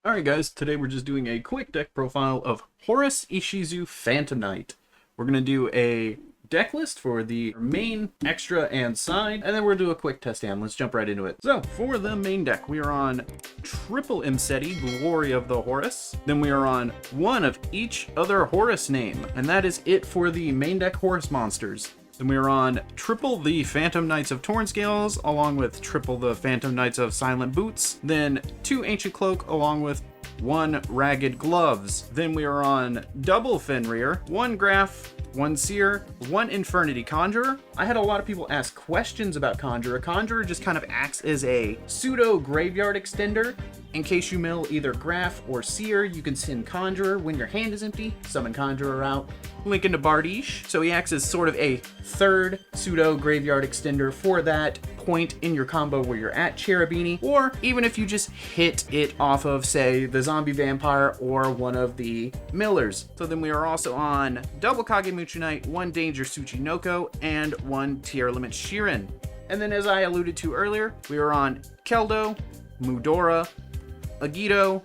Alright guys, today we're just doing a quick deck profile of Horus Ishizu Phantom Knight. We're going to do a deck list for the main, extra, and side, and then we're going to do a quick test hand. Let's jump right into it. So, for the main deck, we are on triple Imseti, Glory of the Horus. Then we are on one of each other Horus name, and that is it for the main deck Horus monsters. Then we are on triple the Phantom Knights of Tornscales, along with triple the Phantom Knights of Silent Boots. Then 2 Ancient Cloak, along with 1 Ragged Gloves. Then we are on double Fenrir, 1 Graph, 1 Seer, 1 Infernity Conjurer. I had a lot of people ask questions about Conjurer. Conjurer just kind of acts as a pseudo graveyard extender. In case you mill either Graph or Seer, you can send Conjurer when your hand is empty, summon Conjurer out. Link into Bardiche, so he acts as sort of a third pseudo graveyard extender for that point in your combo where you're at Cherubini, or even if you just hit it off of, say, the Zombie Vampire or one of the Millers. So then we are also on double Kagemuchi Knight, 1 Danger Tsuchinoko, and 1 Tier Limit Shirin. And then as I alluded to earlier, we are on Keldo, Mudora, Agito,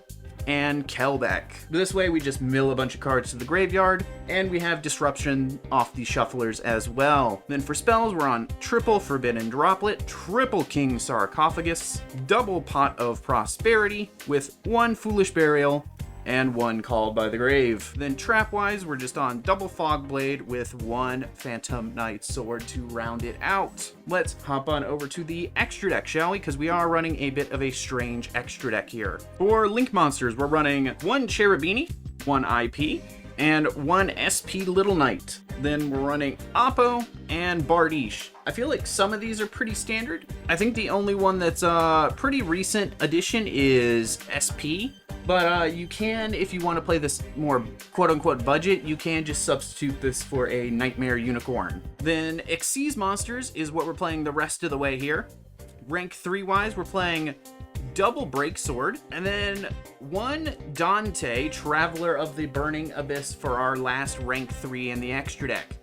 and Kelbeck. This way we just mill a bunch of cards to the graveyard, and we have disruption off the shufflers as well. Then for spells, we're on triple Forbidden Droplet, triple King Sarcophagus, double Pot of Prosperity, with 1 Foolish Burial, and 1 Called by the Grave. Then trap-wise, we're just on double Fogblade with 1 Phantom Knight Sword to round it out. Let's hop on over to the extra deck, shall we? Because we are running a bit of a strange extra deck here. For Link Monsters, we're running 1 Cherubini, 1 IP, and 1 SP Little Knight. Then we're running Oppo and Bardiche. I feel like some of these are pretty standard. I think the only one that's a pretty recent addition is SP. But you can, if you want to play this more quote-unquote budget, you can just substitute this for a Nightmare Unicorn. Then Xyz Monsters is what we're playing the rest of the way here. Rank 3-wise, we're playing double Breaksword, and then 1 Dante, Traveler of the Burning Abyss for our last rank 3 in the extra deck.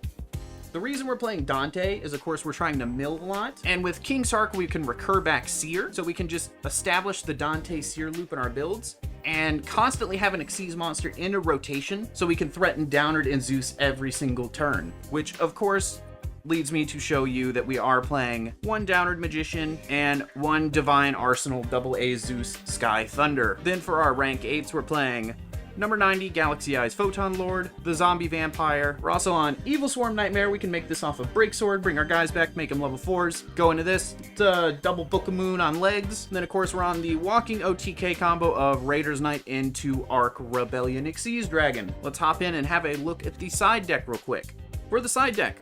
The reason we're playing Dante is, of course, we're trying to mill a lot, and with King Sark we can recur back Seer, so we can just establish the Dante Seer loop in our builds, and constantly have an Xyz monster in a rotation, so we can threaten Downard and Zeus every single turn, which, of course, leads me to show you that we are playing 1 Downard Magician and 1 Divine Arsenal AA Zeus Sky Thunder. Then for our rank 8s, we're playing number 90, Galaxy Eyes Photon Lord, the Zombie Vampire. We're also on Evil Swarm Nightmare. We can make this off of Breaksword, bring our guys back, make them level 4s. Go into this, it's a double Book of Moon on legs. And then, of course, we're on the Walking OTK combo of Raiders Knight into Arc Rebellion Xyz Dragon. Let's hop in and have a look at the side deck real quick. For the side deck,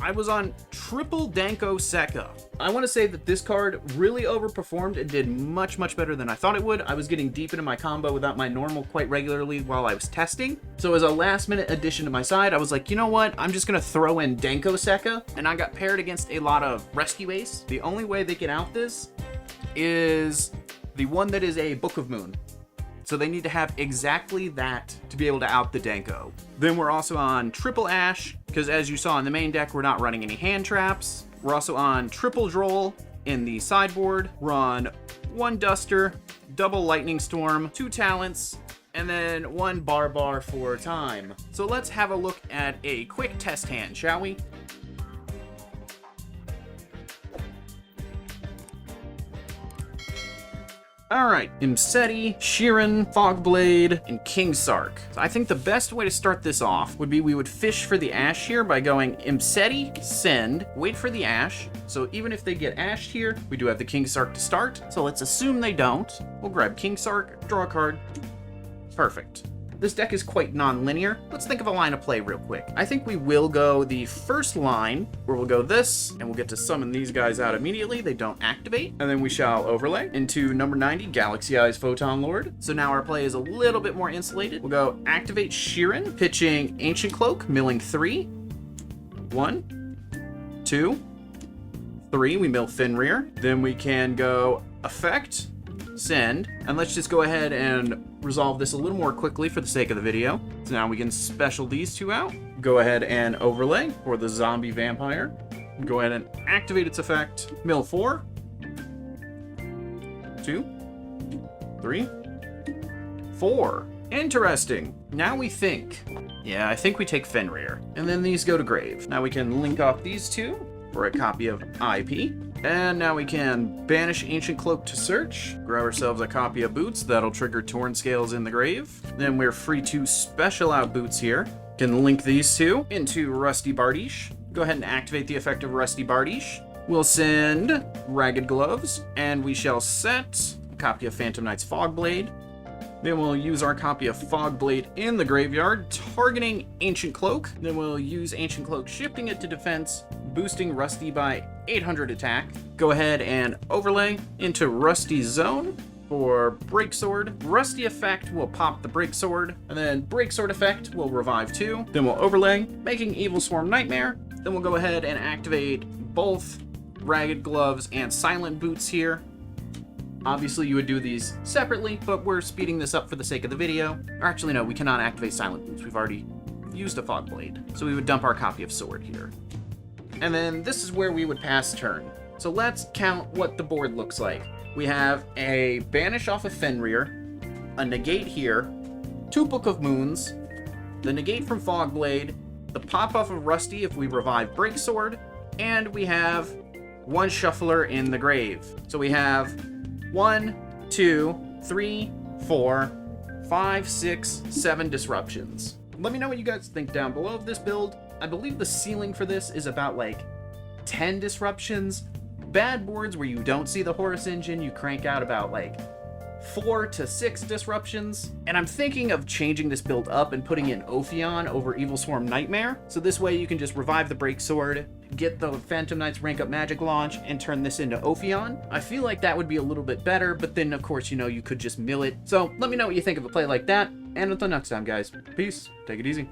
I was on triple Danko Sekka. I want to say that this card really overperformed and did much, much better than I thought it would. I was getting deep into my combo without my normal quite regularly while I was testing. So as a last minute addition to my side, I was like, you know what? I'm just going to throw in Danko Sekka. And I got paired against a lot of Rescue Ace. The only way they get out this is the one that is a Book of Moon. So they need to have exactly that to be able to out the Danko. Then we're also on triple Ash, because as you saw in the main deck, we're not running any hand traps. We're also on triple Droll in the sideboard. We're on 1 Duster, double Lightning Storm, 2 Talents, and then 1 Barbar for time. So let's have a look at a quick test hand, shall we? Alright, Imseti, Shirin, Fogblade, and King Sark. So I think the best way to start this off would be we would fish for the Ash here by going Imseti, send, wait for the Ash. So even if they get Ashed here, we do have the King Sark to start. So let's assume they don't. We'll grab King Sark, draw a card. Perfect. This deck is quite non-linear. Let's think of a line of play real quick. I think we will go the first line, where we'll go this, and we'll get to summon these guys out immediately. They don't activate. And then we shall overlay into number 90, Galaxy Eyes Photon Lord. So now our play is a little bit more insulated. We'll go activate Shirin, pitching Ancient Cloak, milling 3. 1, 2, 3. We mill Fenrir. Then we can go effect, send, and let's just go ahead and resolve this a little more quickly for the sake of the video. So now we can special these 2 out. Go ahead and overlay for the Zombie Vampire. Go ahead and activate its effect. Mill 4, 2, 3, 4. Interesting. Now we think. Yeah, I think we take Fenrir. And then these go to grave. Now we can link off these two for a copy of IP. And now we can banish Ancient Cloak to search. Grab ourselves a copy of Boots. That'll trigger Torn Scales in the grave. Then we're free to special out Boots here. Can link these two into Rusty Bardiche. Go ahead and activate the effect of Rusty Bardiche. We'll send Ragged Gloves, and we shall set a copy of Phantom Knight's Fogblade. Then we'll use our copy of Fogblade in the graveyard, targeting Ancient Cloak. Then we'll use Ancient Cloak, shifting it to defense, boosting Rusty by 800 attack. Go ahead and overlay into Rusty's Zone for Breaksword. Rusty effect will pop the Breaksword, and then Breaksword effect will revive 2. Then we'll overlay, making Evil Swarm Nightmare. Then we'll go ahead and activate both Ragged Gloves and Silent Boots here. Obviously, you would do these separately, but we're speeding this up for the sake of the video. Or actually, no, we cannot activate Silent Boots. We've already used a Fogblade. So we would dump our copy of Sword here. And then this is where we would pass turn. So let's count what the board looks like. We have a Banish off of Fenrir, a Negate here, 2 Book of Moons, the Negate from Fogblade, the pop off of Rusty if we revive Breaksword, and we have 1 Shuffler in the grave. So we have 1, 2, 3, 4, 5, 6, 7 disruptions. Let me know what you guys think down below of this build. I believe the ceiling for this is about like 10 disruptions. Bad boards where you don't see the Horus engine, you crank out about like 4 to 6 disruptions. And I'm thinking of changing this build up and putting in Ophion over Evil Swarm Nightmare. So this way you can just revive the Breaksword, get the Phantom Knight's rank up magic launch, and turn this into Ophion. I feel like that would be a little bit better, but then of course, you know, you could just mill it. So let me know what you think of a play like that. And until next time, guys, peace, take it easy.